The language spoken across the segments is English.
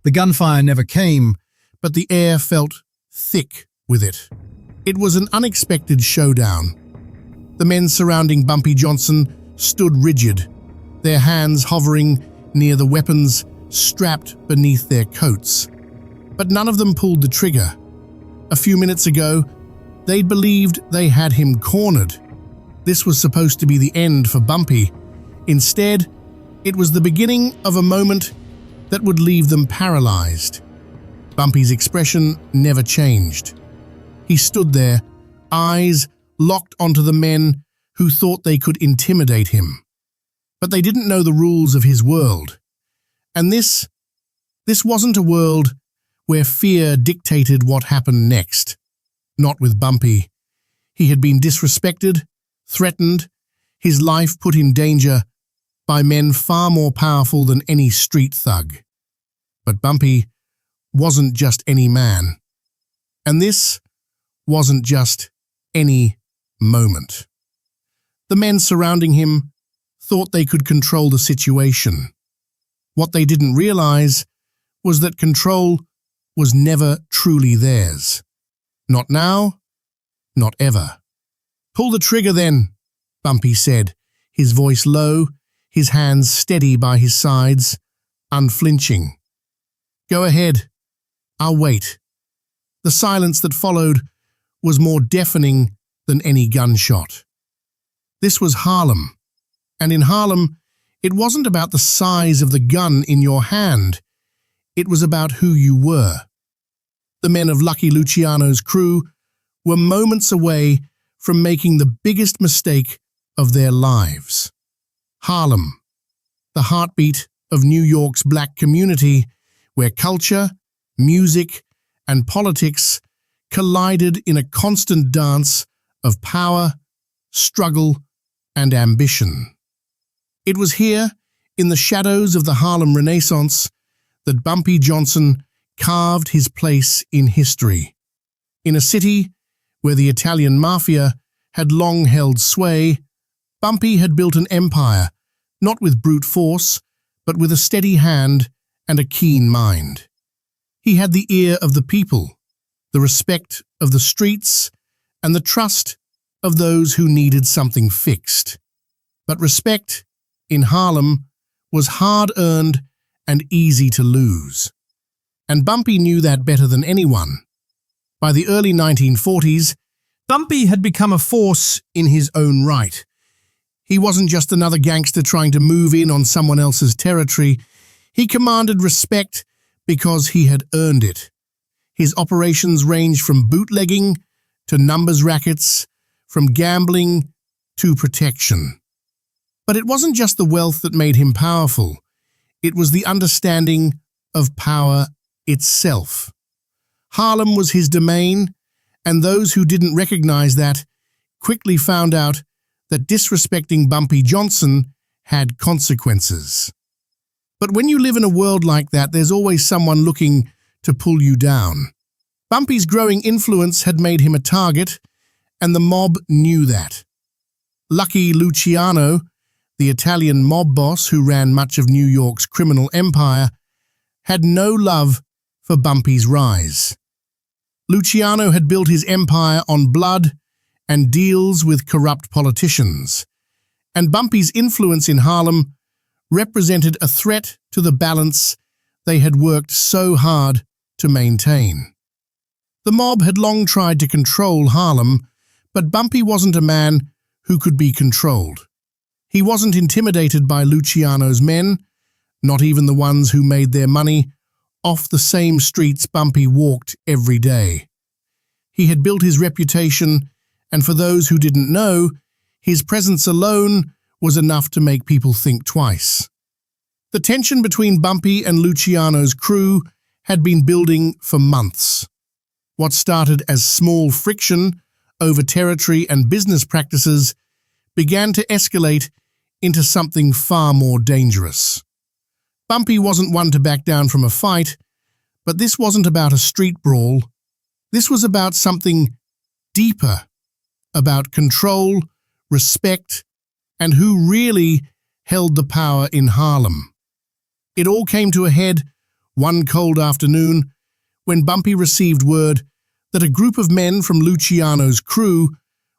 The gunfire never came, but the air felt thick with it. It was an unexpected showdown. The men surrounding Bumpy Johnson stood rigid, their hands hovering near the weapons strapped beneath their coats. But none of them pulled the trigger. A few minutes ago, they'd believed they had him cornered. This was supposed to be the end for Bumpy. Instead, it was the beginning of a moment that would leave them paralyzed. Bumpy's expression never changed. He stood there, eyes locked onto the men who thought they could intimidate him. But they didn't know the rules of his world. And this wasn't a world where fear dictated what happened next. Not with Bumpy. He had been disrespected, threatened, his life put in danger by men far more powerful than any street thug. But Bumpy wasn't just any man. And this wasn't just any moment. The men surrounding him thought they could control the situation. What they didn't realize was that control was never truly theirs. Not now, not ever. "Pull the trigger then," Bumpy said, his voice low, his hands steady by his sides, unflinching. "Go ahead. I'll wait." The silence that followed was more deafening than any gunshot. This was Harlem, and in Harlem, it wasn't about the size of the gun in your hand. It was about who you were. The men of Lucky Luciano's crew were moments away from making the biggest mistake of their lives. Harlem, the heartbeat of New York's black community, where culture, music, and politics collided in a constant dance of power, struggle, and ambition. It was here, in the shadows of the Harlem Renaissance, that Bumpy Johnson carved his place in history. In a city where the Italian mafia had long held sway, Bumpy had built an empire, not with brute force, but with a steady hand and a keen mind. He had the ear of the people, the respect of the streets, and the trust of those who needed something fixed. But respect, in Harlem, was hard-earned and easy to lose. And Bumpy knew that better than anyone. By the early 1940s, Bumpy had become a force in his own right. He wasn't just another gangster trying to move in on someone else's territory. He commanded respect because he had earned it. His operations ranged from bootlegging to numbers rackets, from gambling to protection. But it wasn't just the wealth that made him powerful. It was the understanding of power itself. Harlem was his domain, and those who didn't recognize that quickly found out that disrespecting Bumpy Johnson had consequences. But when you live in a world like that, there's always someone looking to pull you down. Bumpy's growing influence had made him a target, and the mob knew that. Lucky Luciano, the Italian mob boss who ran much of New York's criminal empire, had no love for Bumpy's rise. Luciano had built his empire on blood and deals with corrupt politicians, and Bumpy's influence in Harlem represented a threat to the balance they had worked so hard to maintain. The mob had long tried to control Harlem, but Bumpy wasn't a man who could be controlled. He wasn't intimidated by Luciano's men, not even the ones who made their money off the same streets Bumpy walked every day. He had built his reputation, and for those who didn't know, his presence alone was enough to make people think twice. The tension between Bumpy and Luciano's crew had been building for months. What started as small friction over territory and business practices began to escalate into something far more dangerous. Bumpy wasn't one to back down from a fight, but this wasn't about a street brawl. This was about something deeper, about control, respect, and who really held the power in Harlem. It all came to a head One cold afternoon, when Bumpy received word that a group of men from Luciano's crew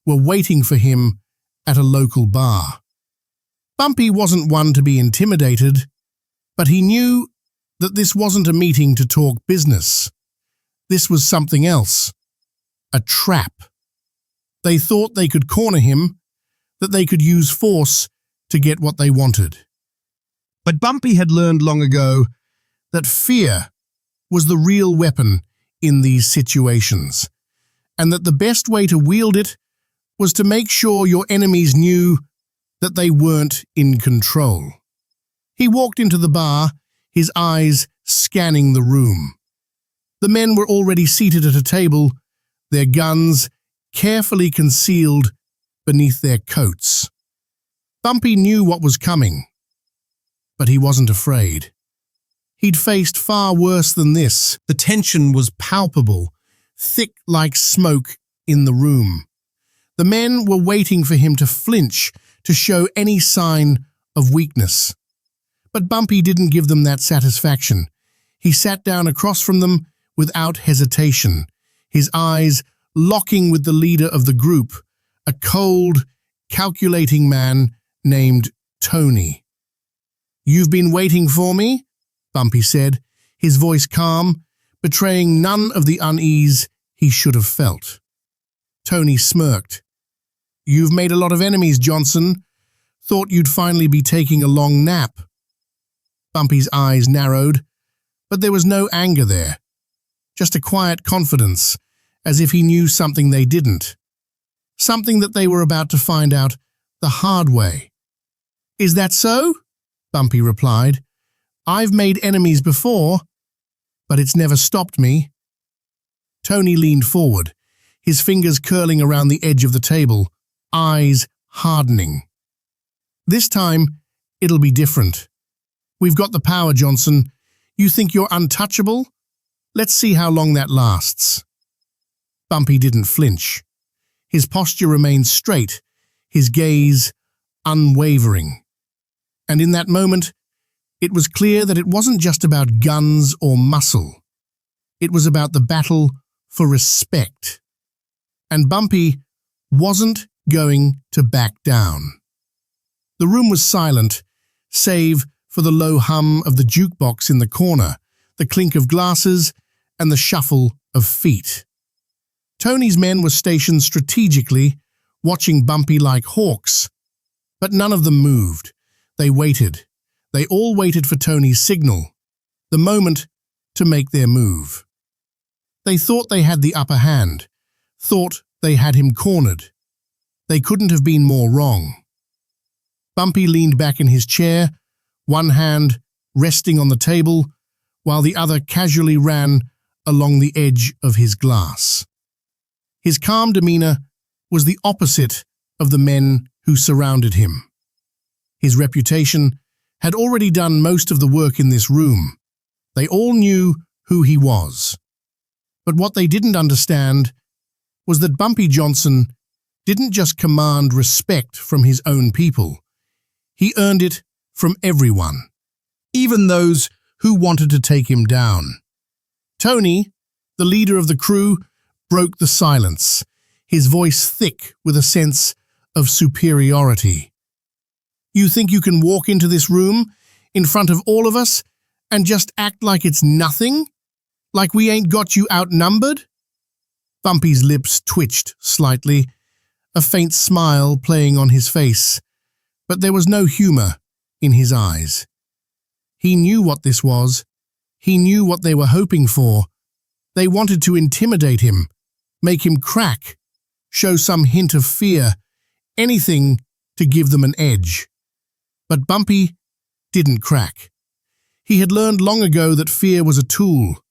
were waiting for him at a local bar. Bumpy wasn't one to be intimidated, but he knew that this wasn't a meeting to talk business. This was something else. A trap. They thought they could corner him, that they could use force to get what they wanted. But Bumpy had learned long ago that fear was the real weapon in these situations, and that the best way to wield it was to make sure your enemies knew that they weren't in control. He walked into the bar, his eyes scanning the room. The men were already seated at a table, their guns carefully concealed beneath their coats. Bumpy knew what was coming, but he wasn't afraid. He'd faced far worse than this. The tension was palpable, thick like smoke in the room. The men were waiting for him to flinch, to show any sign of weakness. But Bumpy didn't give them that satisfaction. He sat down across from them without hesitation, his eyes locking with the leader of the group, a cold, calculating man named Tony. "You've been waiting for me?" Bumpy said, his voice calm, betraying none of the unease he should have felt. Tony smirked. "You've made a lot of enemies, Johnson. Thought you'd finally be taking a long nap." Bumpy's eyes narrowed, but there was no anger there, just a quiet confidence, as if he knew something they didn't, something that they were about to find out the hard way. "Is that so?" Bumpy replied. "I've made enemies before, but it's never stopped me." Tony leaned forward, his fingers curling around the edge of the table, eyes hardening. "This time, it'll be different. We've got the power, Johnson. You think you're untouchable? Let's see how long that lasts." Bumpy didn't flinch. His posture remained straight, his gaze unwavering. And in that moment, it was clear that it wasn't just about guns or muscle. It was about the battle for respect. And Bumpy wasn't going to back down. The room was silent, save for the low hum of the jukebox in the corner, the clink of glasses, and the shuffle of feet. Tony's men were stationed strategically, watching Bumpy like hawks. But none of them moved. They waited. They all waited for Tony's signal, the moment to make their move. They thought they had the upper hand, thought they had him cornered. They couldn't have been more wrong. Bumpy leaned back in his chair, one hand resting on the table, while the other casually ran along the edge of his glass. His calm demeanor was the opposite of the men who surrounded him. His reputation had already done most of the work in this room. They all knew who he was. But what they didn't understand was that Bumpy Johnson didn't just command respect from his own people. He earned it from everyone, even those who wanted to take him down. Tony, the leader of the crew, broke the silence, his voice thick with a sense of superiority. "You think you can walk into this room, in front of all of us, and just act like it's nothing? Like we ain't got you outnumbered?" Bumpy's lips twitched slightly, a faint smile playing on his face, but there was no humor in his eyes. He knew what this was. He knew what they were hoping for. They wanted to intimidate him, make him crack, show some hint of fear, anything to give them an edge. But Bumpy didn't crack. He had learned long ago that fear was a tool,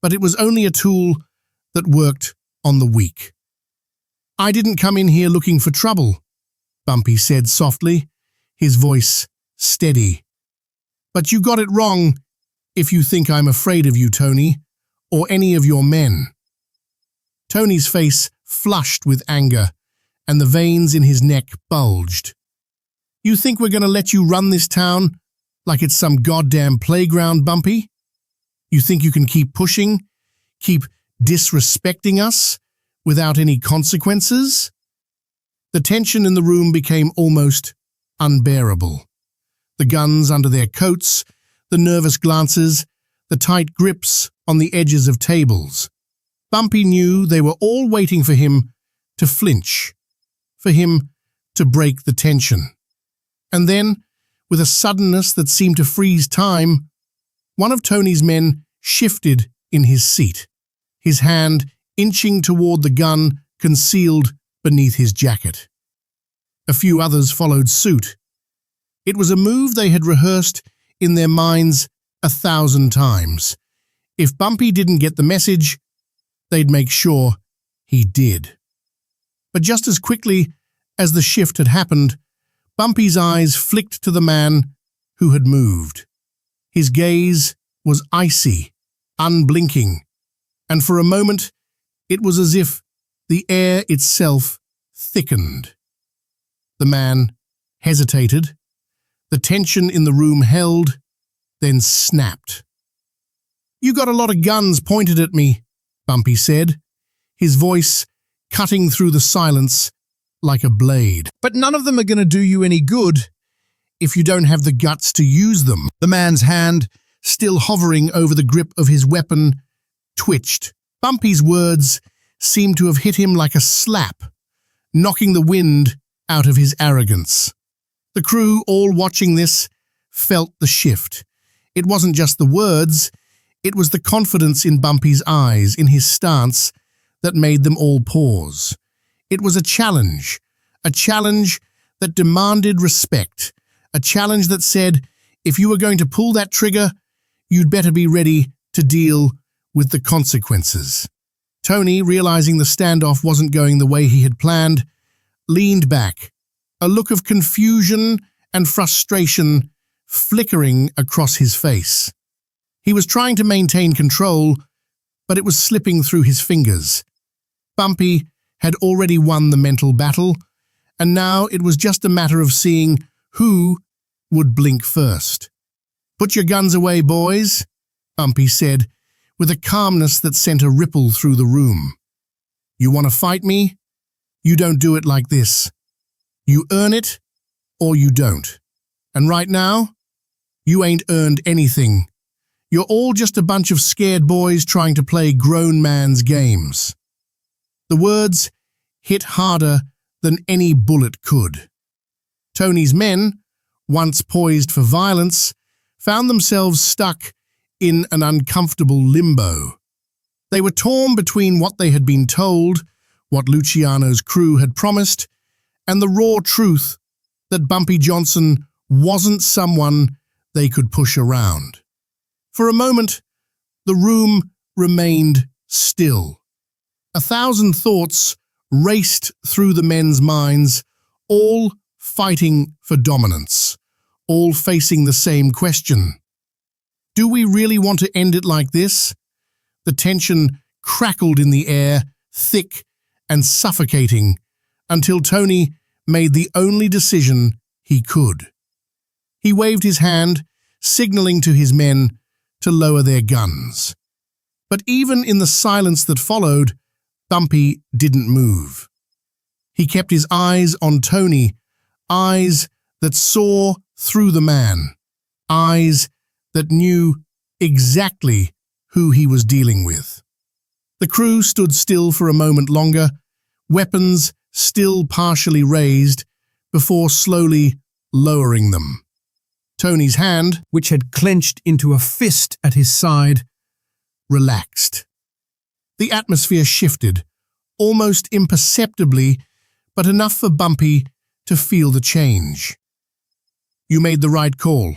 but it was only a tool that worked on the weak. "I didn't come in here looking for trouble," Bumpy said softly, his voice steady. "But you got it wrong if you think I'm afraid of you, Tony, or any of your men." Tony's face flushed with anger, and the veins in his neck bulged. "You think we're going to let you run this town like it's some goddamn playground, Bumpy? You think you can keep pushing, keep disrespecting us without any consequences? The tension in the room became almost unbearable. The guns under their coats, the nervous glances, the tight grips on the edges of tables. Bumpy knew they were all waiting for him to flinch, for him to break the tension. And then, with a suddenness that seemed to freeze time, one of Tony's men shifted in his seat, his hand inching toward the gun concealed beneath his jacket. A few others followed suit. It was a move they had rehearsed in their minds 1,000 times. If Bumpy didn't get the message, they'd make sure he did. But just as quickly as the shift had happened, Bumpy's eyes flicked to the man who had moved. His gaze was icy, unblinking, and for a moment it was as if the air itself thickened. The man hesitated. The tension in the room held, then snapped. "You got a lot of guns pointed at me," Bumpy said, his voice cutting through the silence like a blade. "But none of them are going to do you any good if you don't have the guts to use them." The man's hand, still hovering over the grip of his weapon, twitched. Bumpy's words seemed to have hit him like a slap, knocking the wind out of his arrogance. The crew, all watching this, felt the shift. It wasn't just the words, it was the confidence in Bumpy's eyes, in his stance, that made them all pause. It was a challenge that demanded respect, a challenge that said, if you were going to pull that trigger, you'd better be ready to deal with the consequences. Tony, realizing the standoff wasn't going the way he had planned, leaned back, a look of confusion and frustration flickering across his face. He was trying to maintain control, but it was slipping through his fingers. Bumpy had already won the mental battle, and now it was just a matter of seeing who would blink first. "Put your guns away, boys," Bumpy said, with a calmness that sent a ripple through the room. "You want to fight me? You don't do it like this. You earn it, or you don't. And right now, you ain't earned anything. You're all just a bunch of scared boys trying to play grown man's games." The words hit harder than any bullet could. Tony's men, once poised for violence, found themselves stuck in an uncomfortable limbo. They were torn between what they had been told, what Luciano's crew had promised, and the raw truth that Bumpy Johnson wasn't someone they could push around. For a moment, the room remained still. 1,000 thoughts raced through the men's minds, all fighting for dominance, all facing the same question. Do we really want to end it like this? The tension crackled in the air, thick and suffocating, until Tony made the only decision he could. He waved his hand, signaling to his men to lower their guns. But even in the silence that followed, Bumpy didn't move. He kept his eyes on Tony, eyes that saw through the man, eyes that knew exactly who he was dealing with. The crew stood still for a moment longer, weapons still partially raised, before slowly lowering them. Tony's hand, which had clenched into a fist at his side, relaxed. The atmosphere shifted, almost imperceptibly, but enough for Bumpy to feel the change. "You made the right call,"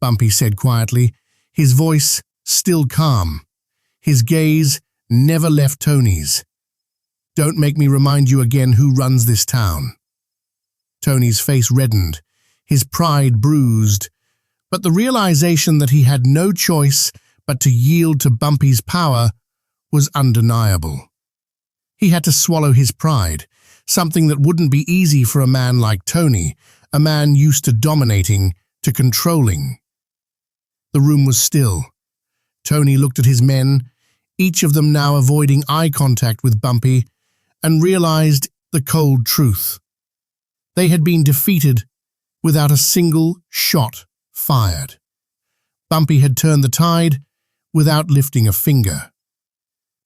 Bumpy said quietly, his voice still calm. His gaze never left Tony's. "Don't make me remind you again who runs this town." Tony's face reddened, his pride bruised, but the realization that he had no choice but to yield to Bumpy's power was undeniable. He had to swallow his pride, something that wouldn't be easy for a man like Tony, a man used to dominating, to controlling. The room was still. Tony looked at his men, each of them now avoiding eye contact with Bumpy, and realized the cold truth. They had been defeated without a single shot fired. Bumpy had turned the tide without lifting a finger.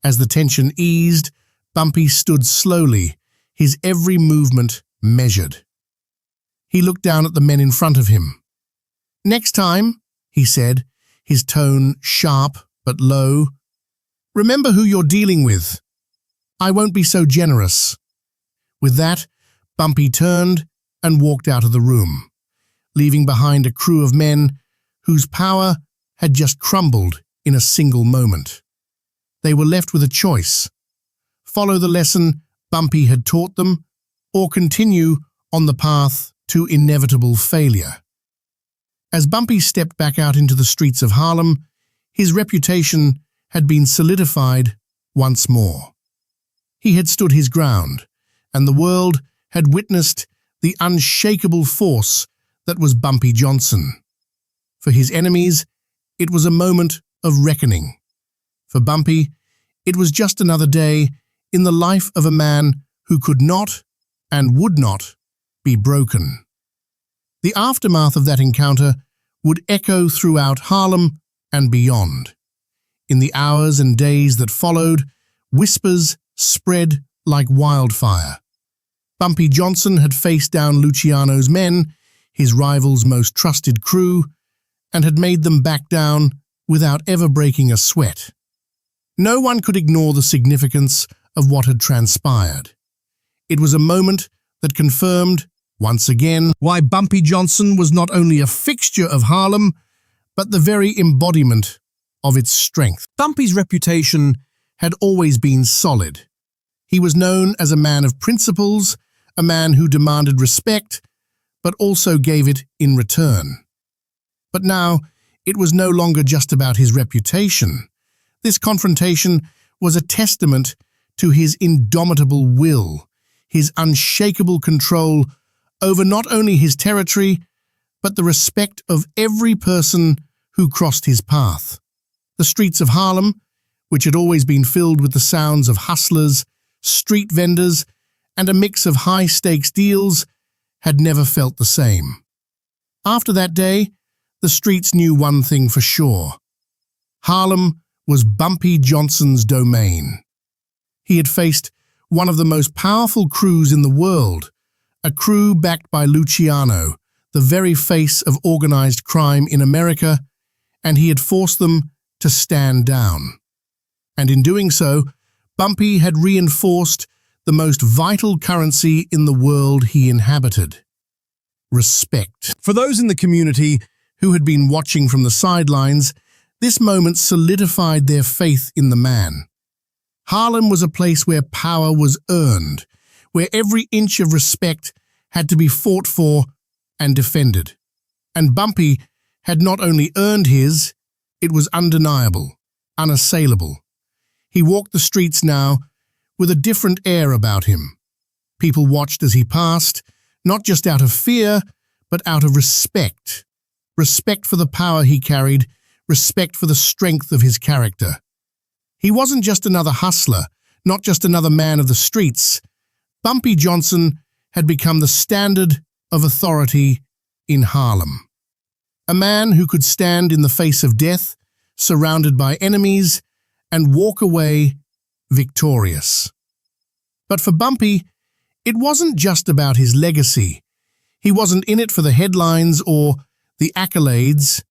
As the tension eased, Bumpy stood slowly, his every movement measured. He looked down at the men in front of him. "Next time," he said, his tone sharp but low, "remember who you're dealing with. I won't be so generous." With that, Bumpy turned and walked out of the room, leaving behind a crew of men whose power had just crumbled in a single moment. They were left with a choice: follow the lesson Bumpy had taught them, or continue on the path to inevitable failure. As Bumpy stepped back out into the streets of Harlem, his reputation had been solidified once more. He had stood his ground, and the world had witnessed the unshakable force that was Bumpy Johnson. For his enemies, it was a moment of reckoning. For Bumpy, it was just another day in the life of a man who could not and would not be broken. The aftermath of that encounter would echo throughout Harlem and beyond. In the hours and days that followed, whispers spread like wildfire. Bumpy Johnson had faced down Luciano's men, his rival's most trusted crew, and had made them back down without ever breaking a sweat. No one could ignore the significance of what had transpired. It was a moment that confirmed, once again, why Bumpy Johnson was not only a fixture of Harlem, but the very embodiment of its strength. Bumpy's reputation had always been solid. He was known as a man of principles, a man who demanded respect, but also gave it in return. But now, it was no longer just about his reputation. This confrontation was a testament to his indomitable will, his unshakable control over not only his territory, but the respect of every person who crossed his path. The streets of Harlem, which had always been filled with the sounds of hustlers, street vendors, and a mix of high-stakes deals, had never felt the same. After that day, the streets knew one thing for sure. Harlem was Bumpy Johnson's domain. He had faced one of the most powerful crews in the world, a crew backed by Luciano, the very face of organized crime in America, and he had forced them to stand down. And in doing so, Bumpy had reinforced the most vital currency in the world he inhabited: respect. For those in the community who had been watching from the sidelines, this moment solidified their faith in the man. Harlem was a place where power was earned, where every inch of respect had to be fought for and defended. And Bumpy had not only earned his, it was undeniable, unassailable. He walked the streets now with a different air about him. People watched as he passed, not just out of fear, but out of respect. Respect for the power he carried, respect for the strength of his character. He wasn't just another hustler, not just another man of the streets. Bumpy Johnson had become the standard of authority in Harlem. A man who could stand in the face of death, surrounded by enemies, and walk away victorious. But for Bumpy, it wasn't just about his legacy. He wasn't in it for the headlines or the accolades.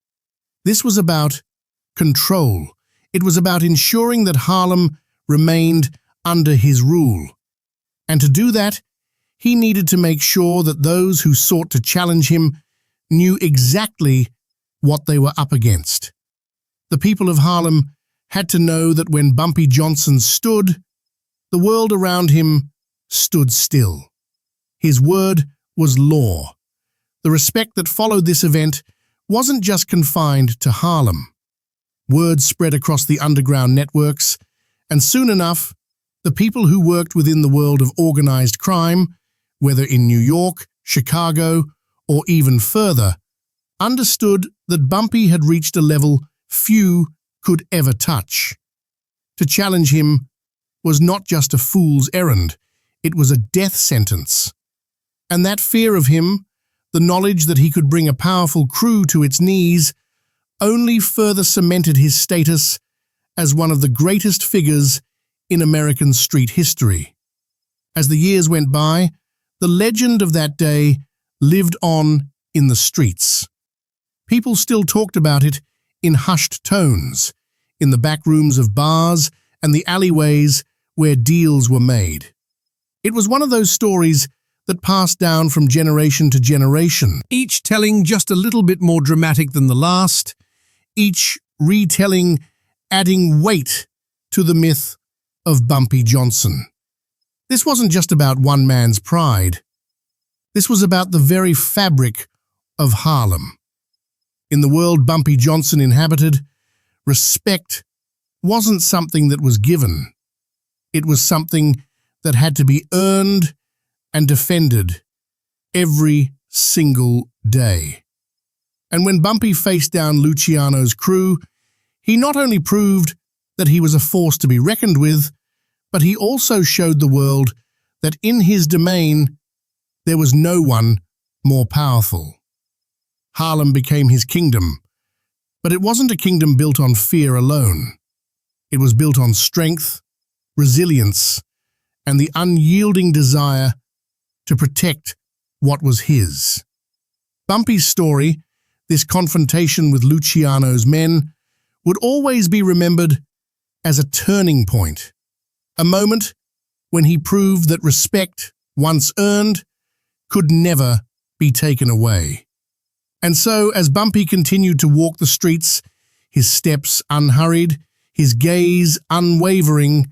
This was about control. It was about ensuring that Harlem remained under his rule. And to do that, he needed to make sure that those who sought to challenge him knew exactly what they were up against. The people of Harlem had to know that when Bumpy Johnson stood, the world around him stood still. His word was law. The respect that followed this event wasn't just confined to Harlem. Word spread across the underground networks, and soon enough, the people who worked within the world of organized crime, whether in New York, Chicago, or even further, understood that Bumpy had reached a level few could ever touch. To challenge him was not just a fool's errand, it was a death sentence. And that fear of him, the knowledge that he could bring a powerful crew to its knees, only further cemented his status as one of the greatest figures in American street history. As the years went by, the legend of that day lived on in the streets. People still talked about it in hushed tones, in the back rooms of bars and the alleyways where deals were made. It was one of those stories that passed down from generation to generation, each telling just a little bit more dramatic than the last, each retelling adding weight to the myth of Bumpy Johnson. This wasn't just about one man's pride. This was about the very fabric of Harlem. In the world Bumpy Johnson inhabited, respect wasn't something that was given. It was something that had to be earned and defended every single day. And when Bumpy faced down Luciano's crew, he not only proved that he was a force to be reckoned with, but he also showed the world that in his domain there was no one more powerful. Harlem became his kingdom, but it wasn't a kingdom built on fear alone. It was built on strength, resilience, and the unyielding desire to protect what was his. Bumpy's story, this confrontation with Luciano's men, would always be remembered as a turning point, a moment when he proved that respect, once earned, could never be taken away. And so, as Bumpy continued to walk the streets, his steps unhurried, his gaze unwavering,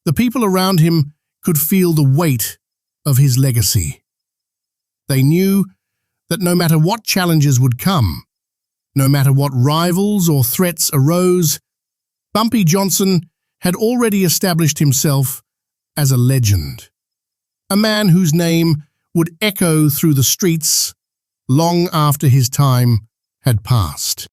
the people around him could feel the weight of his legacy. They knew that no matter what challenges would come, no matter what rivals or threats arose, Bumpy Johnson had already established himself as a legend, a man whose name would echo through the streets long after his time had passed.